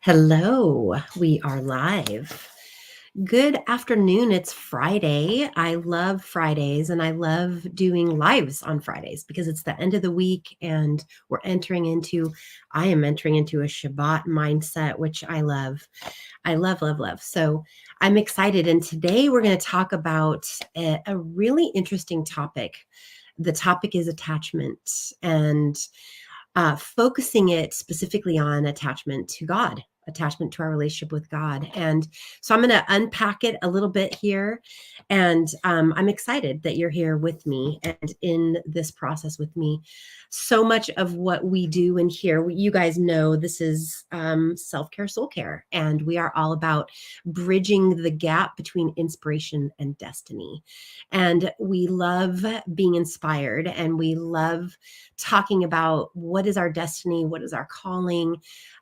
Hello, we are live. Good afternoon. It's Friday. I love Fridays and I love doing lives on Fridays because it's the end of the week and I am entering into a Shabbat mindset, which I love. I love, love, love. So I'm excited. And today we're going to talk about a really interesting topic. The topic is attachment and focusing it specifically on attachment to God, attachment to our relationship with God. And so I'm going to unpack it a little bit here. And I'm excited that you're here with me and in this process with me. So much of what we do in here, you guys know this is self care, soul care. And we are all about bridging the gap between inspiration and destiny. And we love being inspired and we love talking about what is our destiny, what is our calling.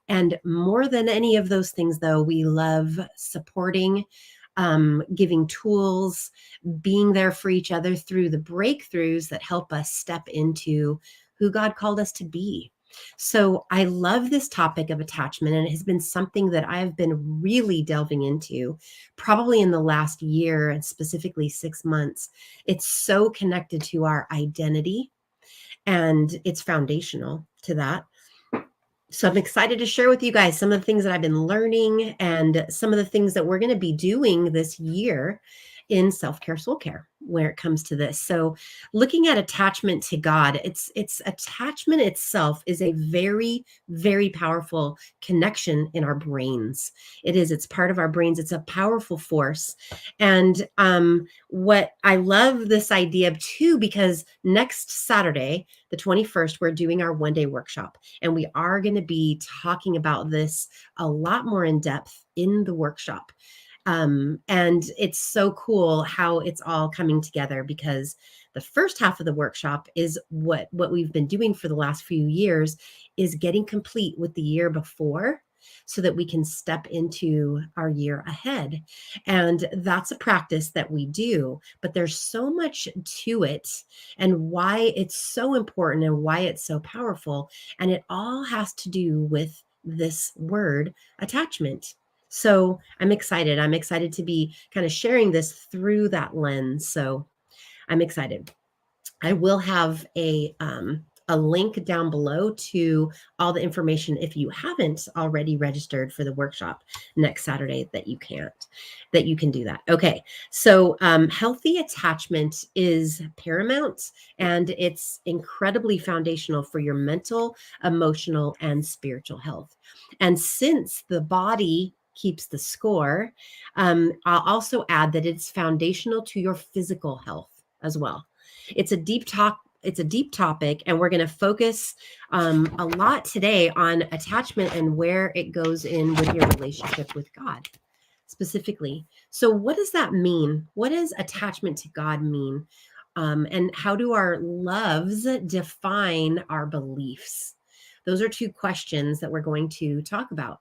And more than any of those things, though, we love supporting, giving tools, being there for each other through the breakthroughs that help us step into who God called us to be. So I love this topic of attachment, and it has been something that I've been really delving into probably in the last year and specifically 6 months. It's so connected to our identity and it's foundational to that. So I'm excited to share with you guys some of the things that I've been learning and some of the things that we're going to be doing this year in self-care soul care where it comes to this. So looking at attachment to God, it's attachment itself is a very, very powerful connection in our brains. It's part of our brains. It's a powerful force. And what I love this idea of too, because next Saturday, the 21st, we're doing our one-day workshop. And we are going to be talking about this a lot more in depth in the workshop. And it's so cool how it's all coming together because the first half of the workshop is what we've been doing for the last few years is getting complete with the year before so that we can step into our year ahead. And that's a practice that we do, but there's so much to it and why it's so important and why it's so powerful. And it all has to do with this word attachment. So I'm excited. I'm excited to be kind of sharing this through that lens. So I'm excited. I will have a link down below to all the information if you haven't already registered for the workshop next Saturday that you can do that. Okay, so healthy attachment is paramount and it's incredibly foundational for your mental, emotional, and spiritual health. And since the body keeps the score, I'll also add that it's foundational to your physical health as well. It's a deep talk. It's a deep topic, and we're going to focus a lot today on attachment and where it goes in with your relationship with God specifically. So, what does that mean? What does attachment to God mean? And how do our loves define our beliefs? Those are two questions that we're going to talk about.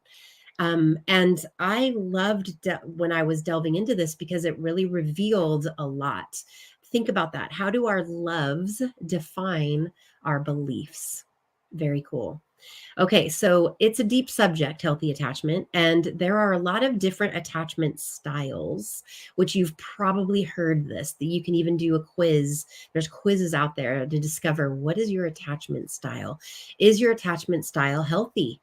And I loved when I was delving into this because it really revealed a lot. Think about that. How do our loves define our beliefs? Very cool. Okay, so it's a deep subject, healthy attachment, and there are a lot of different attachment styles, which you've probably heard this, that you can even do a quiz. There's quizzes out there to discover what is your attachment style. Is your attachment style healthy?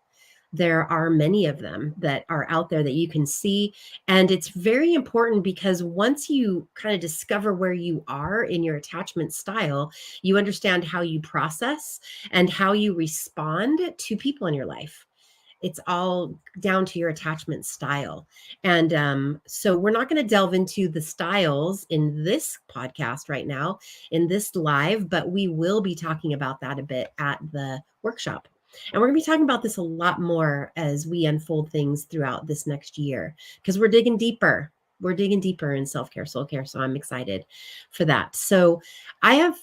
There are many of them that are out there that you can see. And it's very important because once you kind of discover where you are in your attachment style, you understand how you process and how you respond to people in your life. It's all down to your attachment style. And so we're not going to delve into the styles in this podcast right now, in this live, but we will be talking about that a bit at the workshop. And we're going to be talking about this a lot more as we unfold things throughout this next year because we're digging deeper. We're digging deeper in self-care, soul care. So I'm excited for that. So I have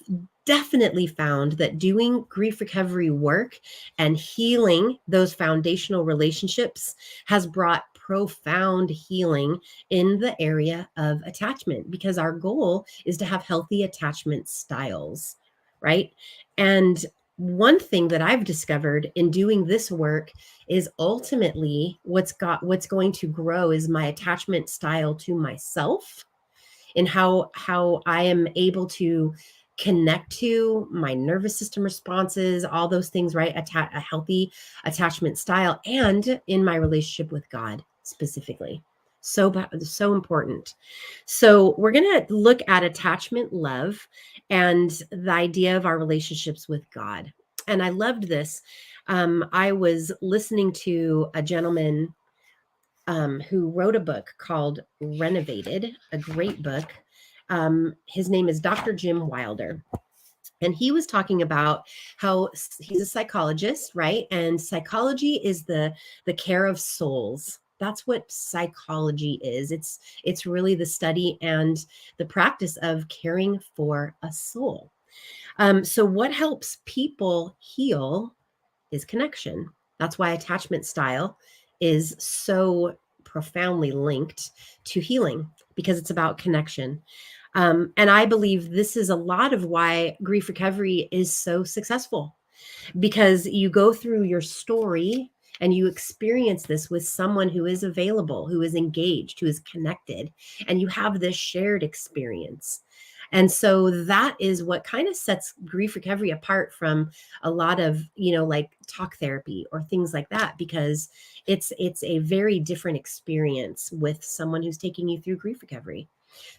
definitely found that doing grief recovery work and healing those foundational relationships has brought profound healing in the area of attachment because our goal is to have healthy attachment styles, right? And one thing that I've discovered in doing this work is ultimately what's going to grow is my attachment style to myself, and how I am able to connect to my nervous system responses, all those things, right? A healthy attachment style, and in my relationship with God specifically. So important. So we're going to look at attachment love and the idea of our relationships with God. And I loved this. I was listening to a gentleman who wrote a book called Renovated, a great book. His name is Dr. Jim Wilder. And he was talking about how he's a psychologist, right? And psychology is the care of souls. That's what psychology is. It's really the study and the practice of caring for a soul. So what helps people heal is connection. That's why attachment style is so profoundly linked to healing, because it's about connection. And I believe this is a lot of why grief recovery is so successful, because you go through your story and you experience this with someone who is available, who is engaged, who is connected, and you have this shared experience. And so that is what kind of sets grief recovery apart from a lot of, like talk therapy or things like that, because it's a very different experience with someone who's taking you through grief recovery.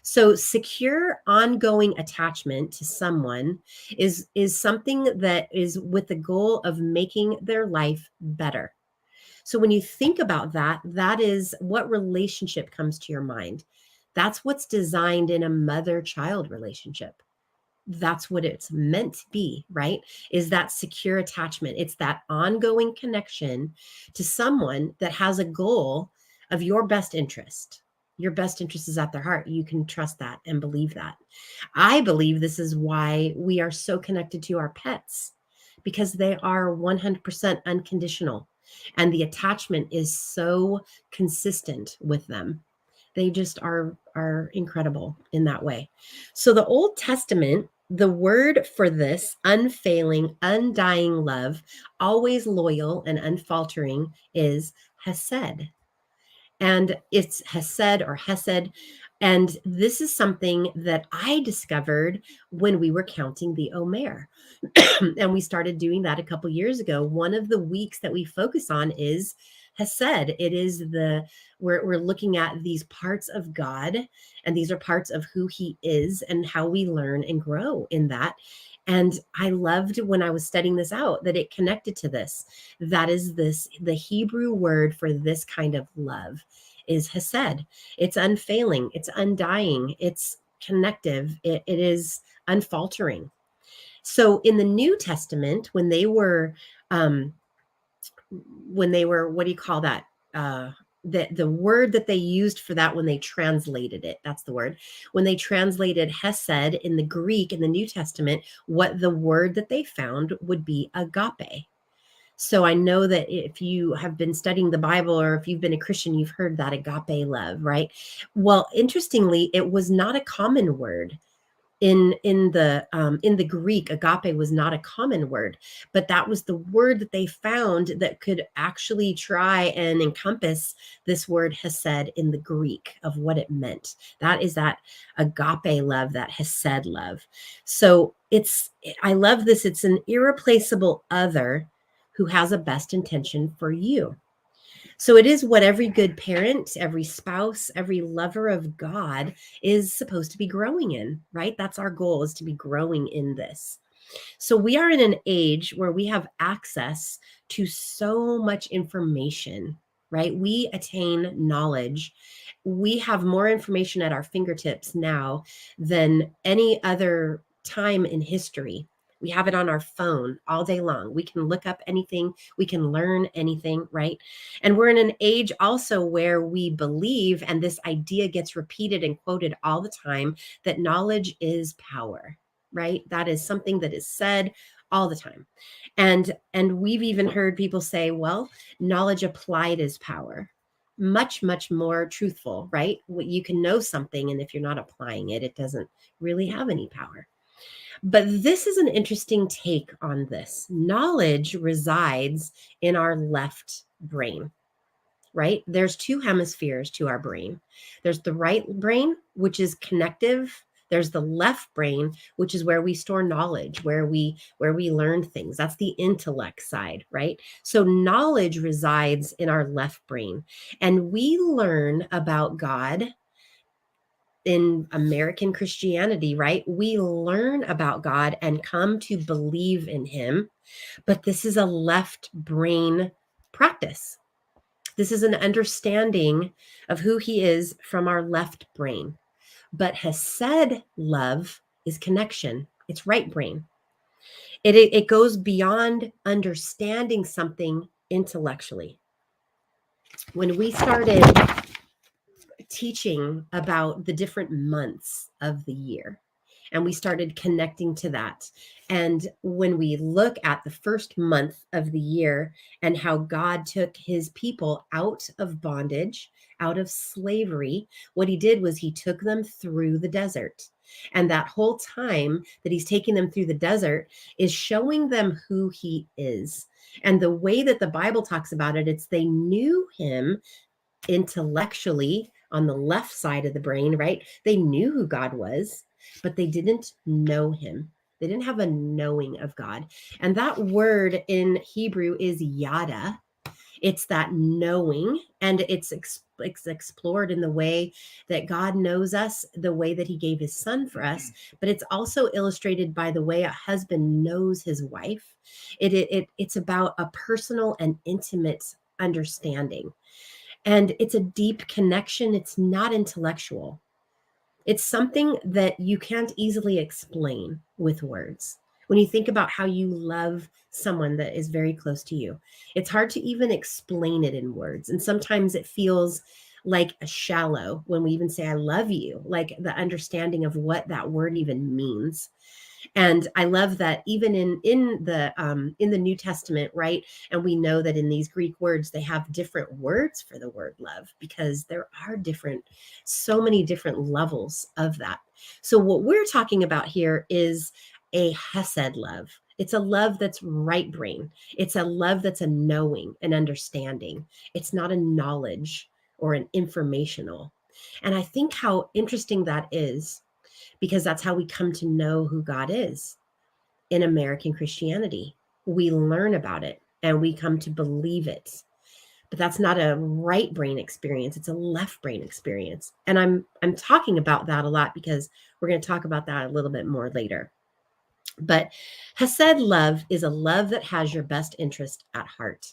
So secure ongoing attachment to someone is something that is with the goal of making their life better. So when you think about that, that is what relationship comes to your mind. That's what's designed in a mother-child relationship. That's what it's meant to be, right? Is that secure attachment. It's that ongoing connection to someone that has a goal of your best interest. Your best interest is at their heart. You can trust that and believe that. I believe this is why we are so connected to our pets, because they are 100% unconditional and the attachment is so consistent with them. They just are incredible in that way. So the Old Testament, the word for this unfailing, undying love, always loyal and unfaltering, is hesed. And it's hesed or hesed. And this is something that I discovered when we were counting the Omer. And we started doing that a couple years ago. One of the weeks that we focus on is Hesed. It is we're looking at these parts of God, and these are parts of who He is and how we learn and grow in that. And I loved when I was studying this out that it connected to this. That is the Hebrew word for this kind of love is Hesed. It's unfailing, it's undying, it's connective, it is unfaltering. So in the New Testament, um, when they were, what do you call that? The word that they used for that when they translated it, that's the word. When they translated Hesed in the Greek in the New Testament, what the word that they found would be agape. So I know that if you have been studying the Bible or if you've been a Christian, you've heard that agape love, right? Well, interestingly, it was not a common word in the Greek. Agape was not a common word, but that was the word that they found that could actually try and encompass this word hesed in the Greek of what it meant. That is that agape love, that hesed love. So I love this. It's an irreplaceable other who has a best intention for you. So it is what every good parent, every spouse, every lover of God is supposed to be growing in, right? That's our goal, is to be growing in this. So we are in an age where we have access to so much information, right? We attain knowledge. We have more information at our fingertips now than any other time in history. We have it on our phone all day long. We can look up anything, we can learn anything, right? And we're in an age also where we believe, and this idea gets repeated and quoted all the time, that knowledge is power, right? That is something that is said all the time. And we've even heard people say, well, knowledge applied is power. Much more truthful, right? You can know something, and if you're not applying it, it doesn't really have any power. But this is an interesting take on this. Knowledge resides in our left brain, right? There's two hemispheres to our brain. There's the right brain, which is connective. There's the left brain, which is where we store knowledge, where we learn things. That's the intellect side, right? So knowledge resides in our left brain, and we learn about God in American Christianity, right? We learn about God and come to believe in him, but this is a left brain practice. This is an understanding of who he is from our left brain. But Hesed love is connection. It's right brain. It goes beyond understanding something intellectually. When we started teaching about the different months of the year, and we started connecting to that. And when we look at the first month of the year and how God took his people out of bondage, out of slavery, what he did was he took them through the desert. And that whole time that he's taking them through the desert is showing them who he is. And the way that the Bible talks about it, it's they knew him intellectually on the left side of the brain, right? They knew who God was, but they didn't know him. They didn't have a knowing of God. And that word in Hebrew is yada. It's that knowing, and it's explored in the way that God knows us, the way that he gave his son for us, but it's also illustrated by the way a husband knows his wife. It's about a personal and intimate understanding. And it's a deep connection. It's not intellectual. It's something that you can't easily explain with words. When you think about how you love someone that is very close to you, it's hard to even explain it in words. And sometimes it feels like a shallow when we even say, I love you, like the understanding of what that word even means. And I love that even in the New Testament, right? And we know that in these Greek words they have different words for the word love, because there are so many different levels of that. So what we're talking about here is a hesed love. It's a love that's right brain. It's a love that's a knowing, an understanding. It's not a knowledge or an informational. And I think how interesting that is, because that's how we come to know who God is in American Christianity. We learn about it and we come to believe it. But that's not a right brain experience, it's a left brain experience. And I'm talking about that a lot because we're going to talk about that a little bit more later. But Hesed love is a love that has your best interest at heart.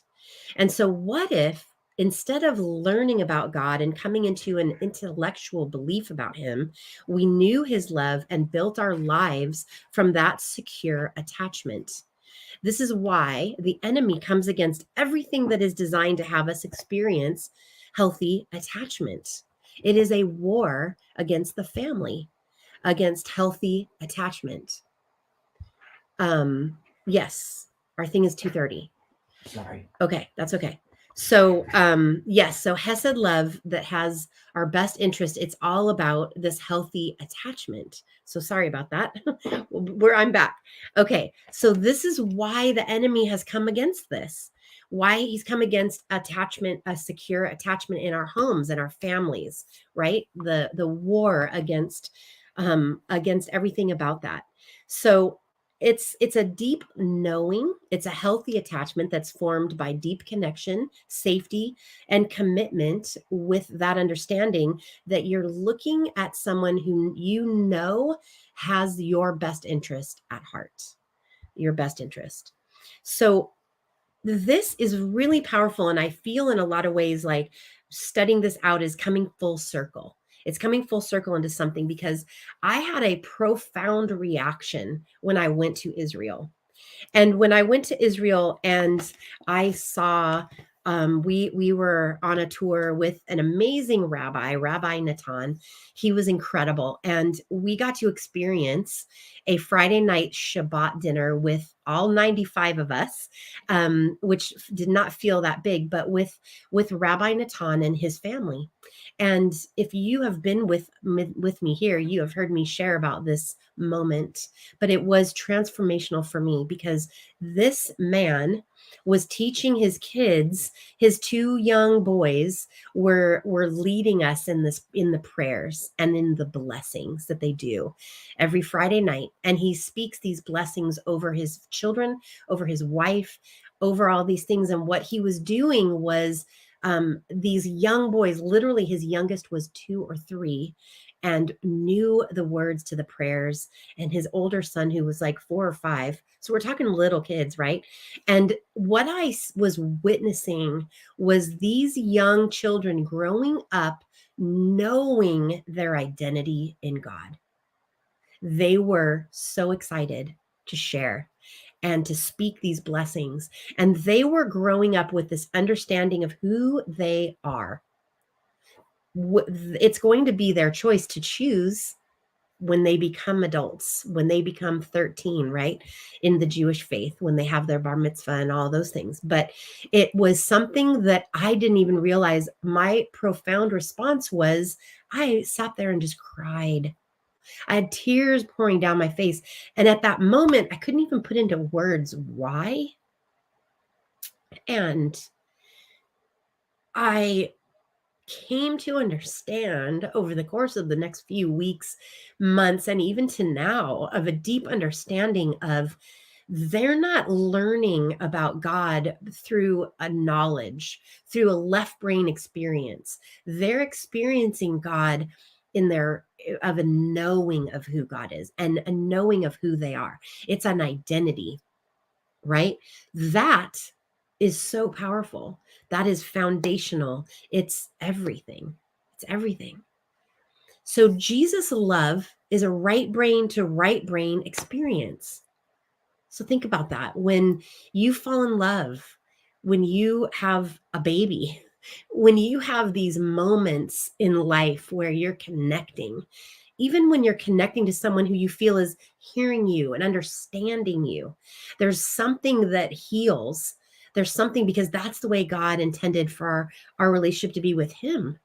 And so what if instead of learning about God and coming into an intellectual belief about him, we knew his love and built our lives from that secure attachment? This is why the enemy comes against everything that is designed to have us experience healthy attachment. It is a war against the family, against healthy attachment. Yes, our thing is 2:30. Sorry. Okay, that's okay. So, yes, so Hesed love that has our best interest, it's all about this healthy attachment. So sorry about that. I'm back. Okay, so this is why the enemy has come against this. Why he's come against attachment, a secure attachment in our homes and our families, right? The war against everything about that. So it's a deep knowing. It's a healthy attachment that's formed by deep connection, safety, and commitment, with that understanding that you're looking at someone who you know has your best interest at heart, your best interest. So this is really powerful. And I feel in a lot of ways like studying this out is coming full circle. It's coming full circle into something, because I had a profound reaction when I went to Israel. And when I went to Israel and I saw We were on a tour with an amazing rabbi, Rabbi Natan. He was incredible, and we got to experience a Friday night Shabbat dinner with all 95 of us, which did not feel that big, but with Rabbi Natan and his family. And if you have been with me here, you have heard me share about this moment, but it was transformational for me because this man was teaching his kids. His two young boys were leading us in the prayers and in the blessings that they do every Friday night, and he speaks these blessings over his children, over his wife, over all these things. And what he was doing was, these young boys, literally his youngest was 2 or 3, and knew the words to the prayers, and his older son, who was like 4 or 5, so we're talking little kids, right? And what I was witnessing was these young children growing up knowing their identity in God. They were so excited to share and to speak these blessings. And they were growing up with this understanding of who they are. It's going to be their choice to choose when they become adults, when they become 13, right? In the Jewish faith, when they have their bar mitzvah and all those things. But it was something that I didn't even realize. My profound response was I sat there and just cried. I had tears pouring down my face. And at that moment, I couldn't even put into words why. And I came to understand over the course of the next few weeks, months, and even to now, of a deep understanding of they're not learning about God through a knowledge, through a left brain experience. They're experiencing God in their of a knowing of who God is and a knowing of who they are. It's an identity, right? That is so powerful. That is foundational. It's everything. It's everything. So Jesus' love is a right brain to right brain experience. So think about that. When you fall in love, when you have a baby, when you have these moments in life where you're connecting, even when you're connecting to someone who you feel is hearing you and understanding you, there's something that heals. There's something, because that's the way God intended for our relationship to be with him.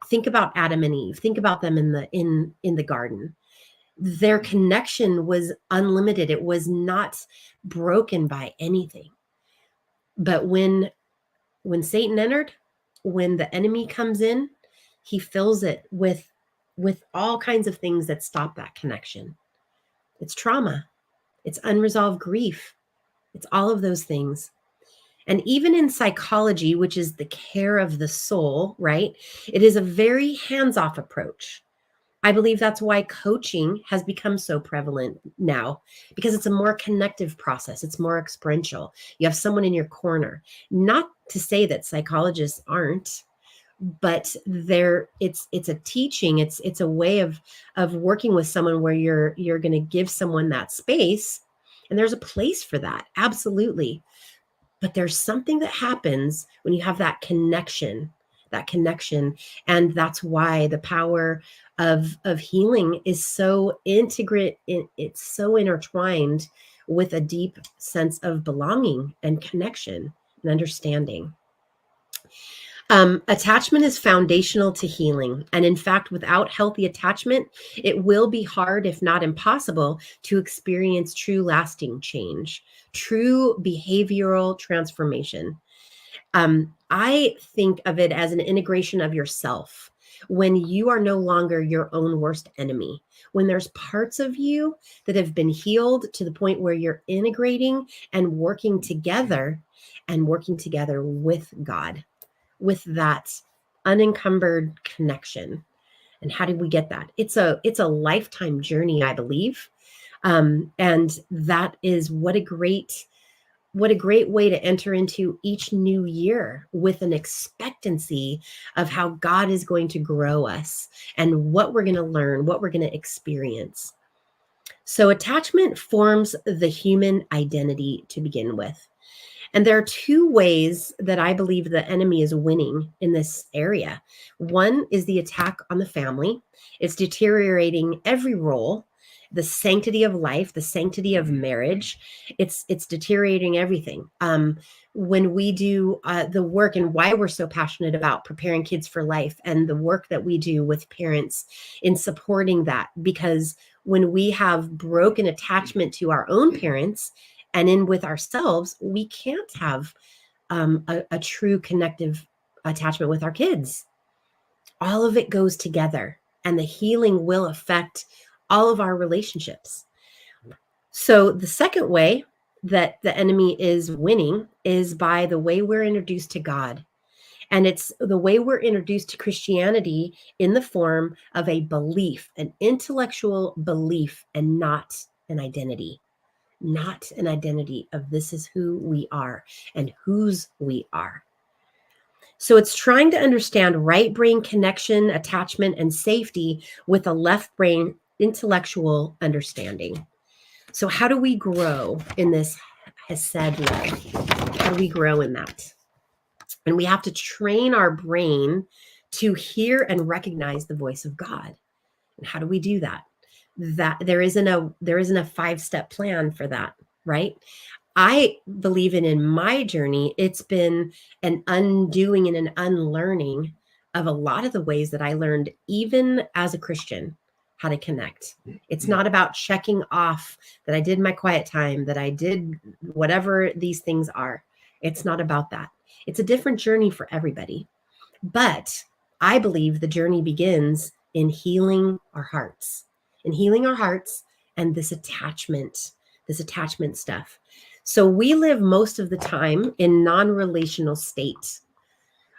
Think about Adam and Eve. Think about them in the garden. Their connection was unlimited. It was not broken by anything. But when Satan entered, when the enemy comes in, he fills it with all kinds of things that stop that connection. It's trauma. It's unresolved grief. It's all of those things. And even in psychology, which is the care of the soul, right? It is a very hands-off approach. I believe that's why coaching has become so prevalent now, because it's a more connective process. It's more experiential. You have someone in your corner. Not to say that psychologists aren't, but it's a teaching. It's a way of working with someone where you're going to give someone that space, and there's a place for that. Absolutely. But there's something that happens when you have that connection. And that's why the power of healing is so integrate. It's so intertwined with a deep sense of belonging and connection and understanding. Attachment is foundational to healing. And in fact, without healthy attachment, it will be hard, if not impossible, to experience true lasting change, true behavioral transformation. I think of it as an integration of yourself. When you are no longer your own worst enemy, when there's parts of you that have been healed to the point where you're integrating and working together with God, with that unencumbered connection. And how do we get that? It's a lifetime journey, I believe. And that is what a great way to enter into each new year, with an expectancy of how God is going to grow us and what we're going to learn, what we're going to experience. So attachment forms the human identity to begin with. And there are two ways that I believe the enemy is winning in this area. One is the attack on the family. It's deteriorating every role, the sanctity of life, the sanctity of marriage. It's deteriorating everything. When we do the work, and why we're so passionate about preparing kids for life and the work that we do with parents in supporting that, because when we have broken attachment to our own parents and in with ourselves, we can't have a true connective attachment with our kids. All of it goes together, and the healing will affect all of our relationships. So the second way that the enemy is winning is by the way we're introduced to God. And it's the way we're introduced to Christianity in the form of a belief, an intellectual belief, and not an identity. Not an identity of this is who we are and whose we are. So it's trying to understand right brain connection, attachment, and safety with a left brain intellectual understanding. So how do we grow in this Hesed love? How do we grow in that? And we have to train our brain to hear and recognize the voice of God. And how do we do that? That there isn't a 5-step plan for that, right? I believe in my journey, it's been an undoing and an unlearning of a lot of the ways that I learned, even as a Christian, how to connect. It's not about checking off that I did my quiet time, that I did whatever these things are. It's not about that. It's a different journey for everybody. But I believe the journey begins in healing our hearts, and this attachment stuff. So we live most of the time in non-relational state.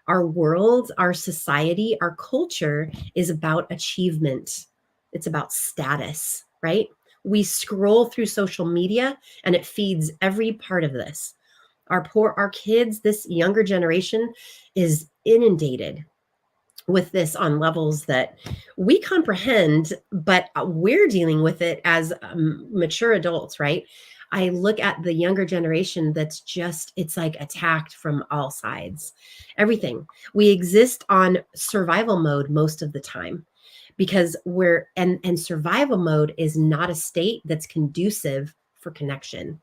Our world, our society, our culture is about achievement. It's about status, right? We scroll through social media and it feeds every part of this. Our kids, this younger generation is inundated with this on levels that we comprehend, but we're dealing with it as mature adults, right? I look at the younger generation that's just, it's like attacked from all sides. Everything. We exist on survival mode most of the time because and survival mode is not a state that's conducive for connection.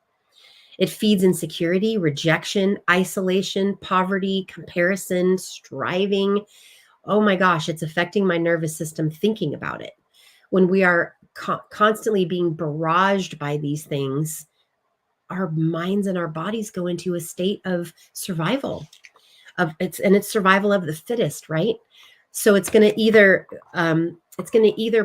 It feeds insecurity, rejection, isolation, poverty, comparison, striving. Oh my gosh, it's affecting my nervous system thinking about it. When we are constantly being barraged by these things, our minds and our bodies go into a state of survival. It's survival of the fittest, right? So it's going to either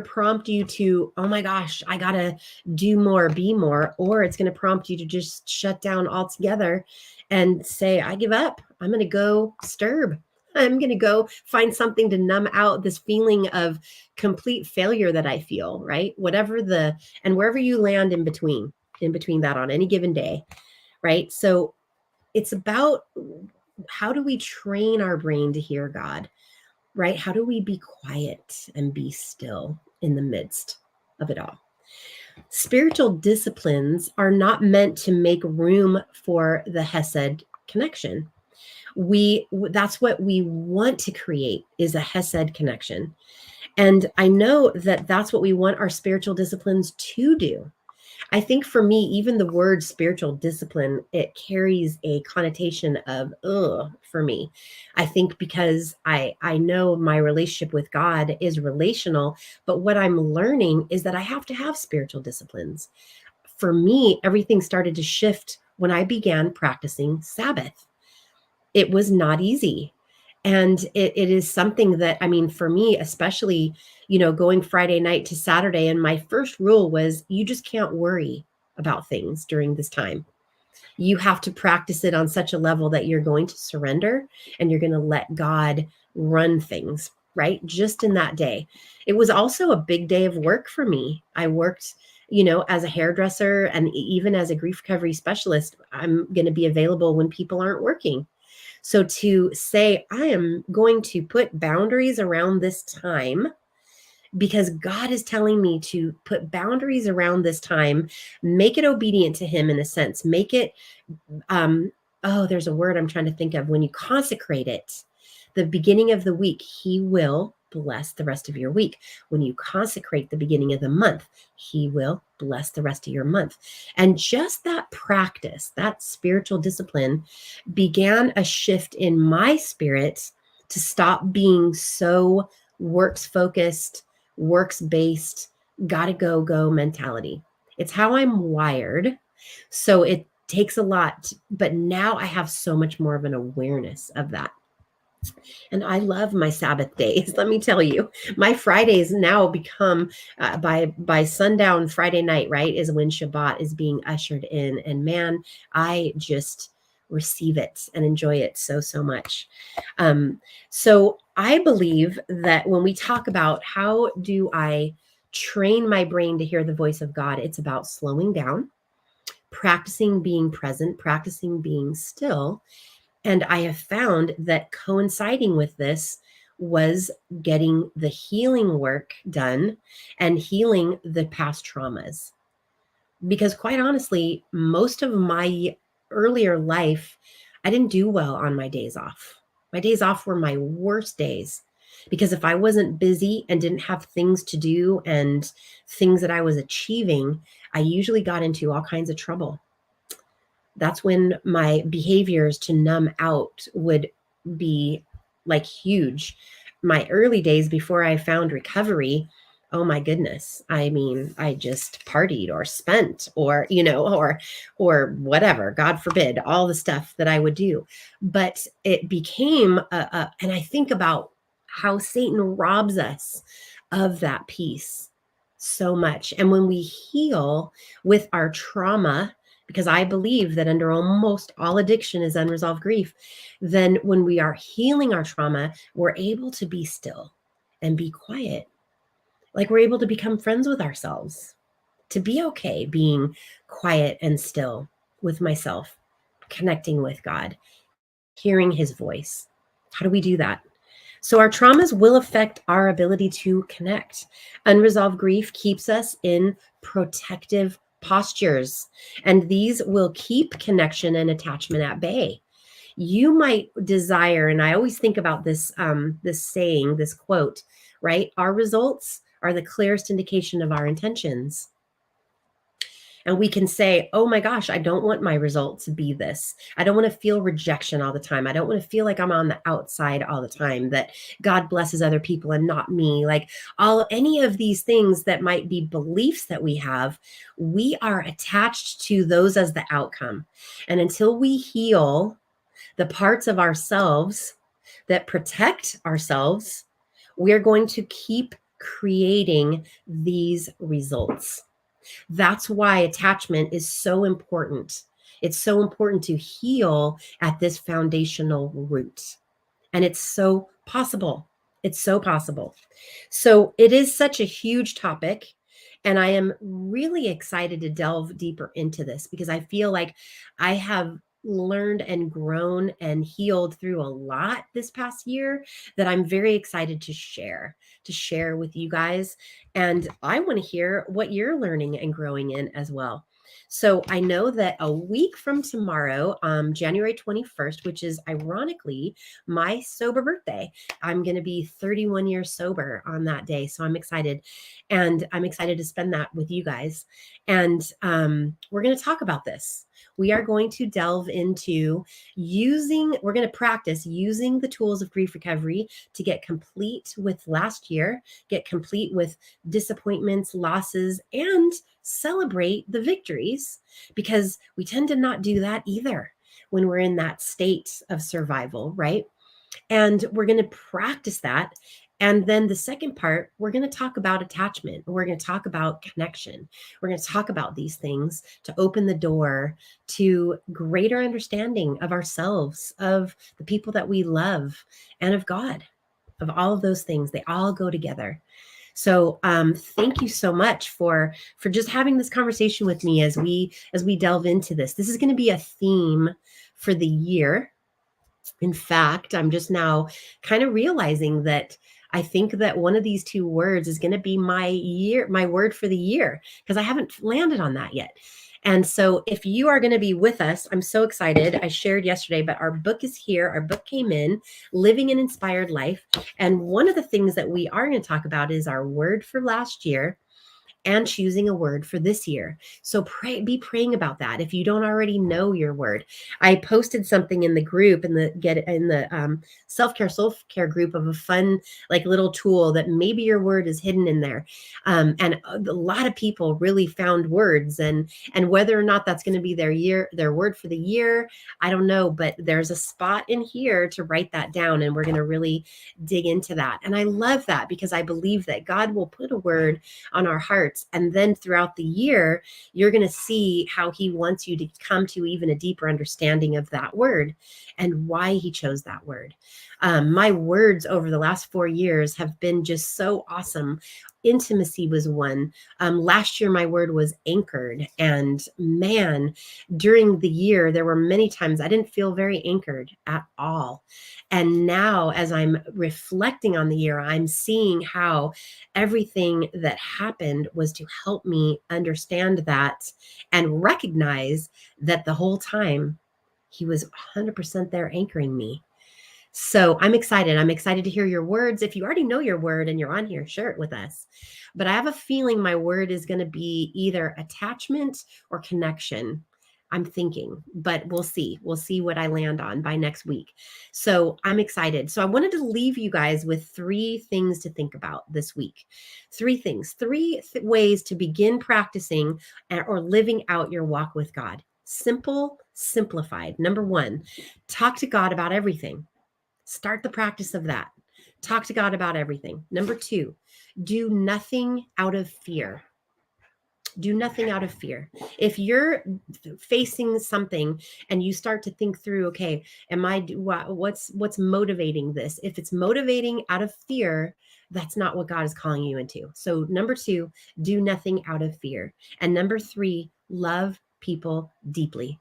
prompt you to, oh my gosh, I gotta do more, be more, or it's going to prompt you to just shut down altogether and say, I give up. I'm going to go stirb. I'm going to go find something to numb out this feeling of complete failure that I feel, right? And wherever you land in between that on any given day, right? So it's about how do we train our brain to hear God, right? How do we be quiet and be still in the midst of it all? Spiritual disciplines are not meant to make room for the Hesed connection. That's what we want to create, is a Hesed connection. And I know that that's what we want our spiritual disciplines to do. I think for me, even the word spiritual discipline, it carries a connotation of for me. I think because I know my relationship with God is relational, but what I'm learning is that I have to have spiritual disciplines. For me, everything started to shift when I began practicing Sabbath. It was not easy. And it is something that, I mean, for me, especially, going Friday night to Saturday. And my first rule was you just can't worry about things during this time. You have to practice it on such a level that you're going to surrender and you're going to let God run things, right? Just in that day. It was also a big day of work for me. I worked, as a hairdresser and even as a grief recovery specialist. I'm going to be available when people aren't working. So to say, I am going to put boundaries around this time because God is telling me to put boundaries around this time, make it obedient to him in a sense, make it oh, there's a word I'm trying to think of. When you consecrate it, the beginning of the week, he will bless the rest of your week. When you consecrate the beginning of the month, he will bless the rest of your month. And just that practice, that spiritual discipline began a shift in my spirit to stop being so works focused, works based, gotta go mentality. It's how I'm wired. So it takes a lot, but now I have so much more of an awareness of that. And I love my Sabbath days. Let me tell you, my Fridays now become by sundown Friday night, right, is when Shabbat is being ushered in. And man, I just receive it and enjoy it so much. So I believe that when we talk about how do I train my brain to hear the voice of God, it's about slowing down, practicing being present, practicing being still. And I have found that coinciding with this was getting the healing work done and healing the past traumas. Because quite honestly, most of my earlier life, I didn't do well on my days off. My days off were my worst days because if I wasn't busy and didn't have things to do and things that I was achieving, I usually got into all kinds of trouble. That's when my behaviors to numb out would be like huge. My early days before I found recovery, oh my goodness. I mean, I just partied or spent or, or whatever, God forbid, all the stuff that I would do. But it became and I think about how Satan robs us of that peace so much. And when we heal with our trauma, because I believe that under almost all addiction is unresolved grief, then when we are healing our trauma, we're able to be still and be quiet. Like we're able to become friends with ourselves, to be okay being quiet and still with myself, connecting with God, hearing his voice. How do we do that? So our traumas will affect our ability to connect. Unresolved grief keeps us in protective postures, and these will keep connection and attachment at bay. You might desire, and I always think about this saying, this quote, right? Our results are the clearest indication of our intentions. And we can say, oh my gosh, I don't want my result to be this. I don't want to feel rejection all the time. I don't want to feel like I'm on the outside all the time, that God blesses other people and not me. Like any of these things that might be beliefs that we have, we are attached to those as the outcome. And until we heal the parts of ourselves that protect ourselves, we're going to keep creating these results. That's why attachment is so important. It's so important to heal at this foundational root. And it's so possible. It's so possible. So it is such a huge topic. And I am really excited to delve deeper into this because I feel like I have learned and grown and healed through a lot this past year that I'm very excited to share with you guys. And I want to hear what you're learning and growing in as well. So I know that a week from tomorrow, January 21st, which is ironically my sober birthday, I'm going to be 31 years sober on that day. So I'm excited. And I'm excited to spend that with you guys. And we're going to talk about this. We are going to delve into we're going to practice using the tools of grief recovery to get complete with last year, get complete with disappointments, losses, and celebrate the victories, because we tend to not do that either when we're in that state of survival, right? And we're going to practice that. And then the second part, we're going to talk about attachment. We're going to talk about connection. We're going to talk about these things to open the door to greater understanding of ourselves, of the people that we love, and of God, of all of those things. They all go together. So thank you so much for just having this conversation with me as we delve into this. This is going to be a theme for the year. In fact, I'm just now kind of realizing that I think that one of these two words is going to be my word for the year, because I haven't landed on that yet. And so if you are going to be with us, I'm so excited. I shared yesterday, but our book is here. Our book came in, Living an Inspired Life. And one of the things that we are going to talk about is our word for last year and choosing a word for this year. So be praying about that. If you don't already know your word, I posted something in the group in the self-care soul care group of a fun like little tool that maybe your word is hidden in there. And a lot of people really found words, and whether or not that's going to be their word for the year, I don't know, but there's a spot in here to write that down, and we're going to really dig into that. And I love that because I believe that God will put a word on our hearts. And then throughout the year, you're going to see how he wants you to come to even a deeper understanding of that word and why he chose that word. My words over the last 4 years have been just so awesome. Intimacy was one. Last year, my word was anchored. And man, during the year, there were many times I didn't feel very anchored at all. And now, as I'm reflecting on the year, I'm seeing how everything that happened was to help me understand that and recognize that the whole time he was 100% there anchoring me. So I'm excited. I'm excited to hear your words. If you already know your word and you're on here, share it with us. But I have a feeling my word is going to be either attachment or connection. I'm thinking, but we'll see. We'll see what I land on by next week. So I'm excited. So I wanted to leave you guys with 3 things to think about this week. 3 things, 3 ways to begin practicing or living out your walk with God. Simple, simplified. Number 1, talk to God about everything. Start the practice of that. Talk to God about everything. Number 2, do nothing out of fear. Do nothing out of fear. If you're facing something and you start to think through, okay, what's motivating this? If it's motivating out of fear, that's not what God is calling you into. So number 2, do nothing out of fear. And number 3, love people deeply.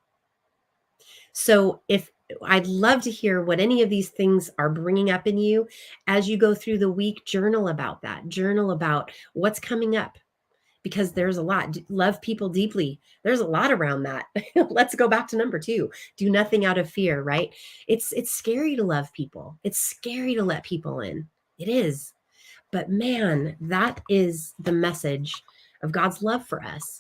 So if I'd love to hear what any of these things are bringing up in you as you go through the week. Journal about that. Journal about what's coming up, because there's a lot. Love people deeply. There's a lot around that. Let's go back to number 2. Do nothing out of fear, right? It's scary to love people. It's scary to let people in. It is. But man, that is the message of God's love for us.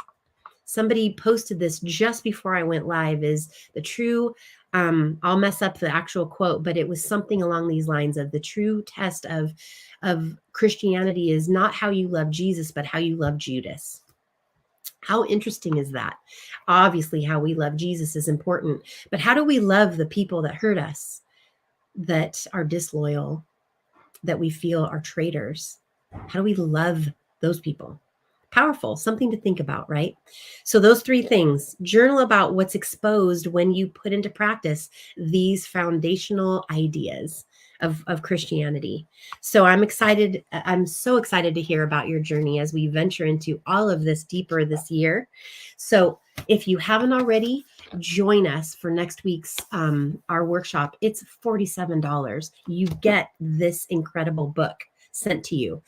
Somebody posted this just before I went live, is the true, I'll mess up the actual quote, but it was something along these lines of the true test of Christianity is not how you love Jesus, but how you love Judas. How interesting is that? Obviously, how we love Jesus is important, but how do we love the people that hurt us, that are disloyal, that we feel are traitors? How do we love those people? Powerful, something to think about, right? So those 3 things. Journal about what's exposed when you put into practice these foundational ideas of Christianity. So I'm excited. I'm so excited to hear about your journey as we venture into all of this deeper this year. So if you haven't already, join us for next week's our workshop. It's $47. You get this incredible book sent to you.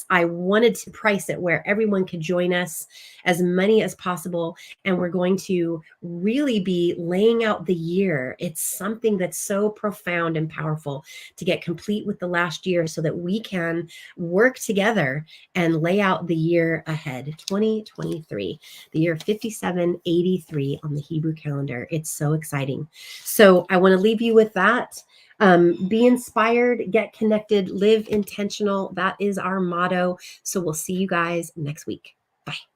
I wanted to price it where everyone could join us, as many as possible. And we're going to really be laying out the year. It's something that's so profound and powerful to get complete with the last year so that we can work together and lay out the year ahead, 2023, the year 5783 on the Hebrew calendar. It's so exciting. So I want to leave you with that. Be inspired, get connected, live intentional. That is our motto. So we'll see you guys next week. Bye.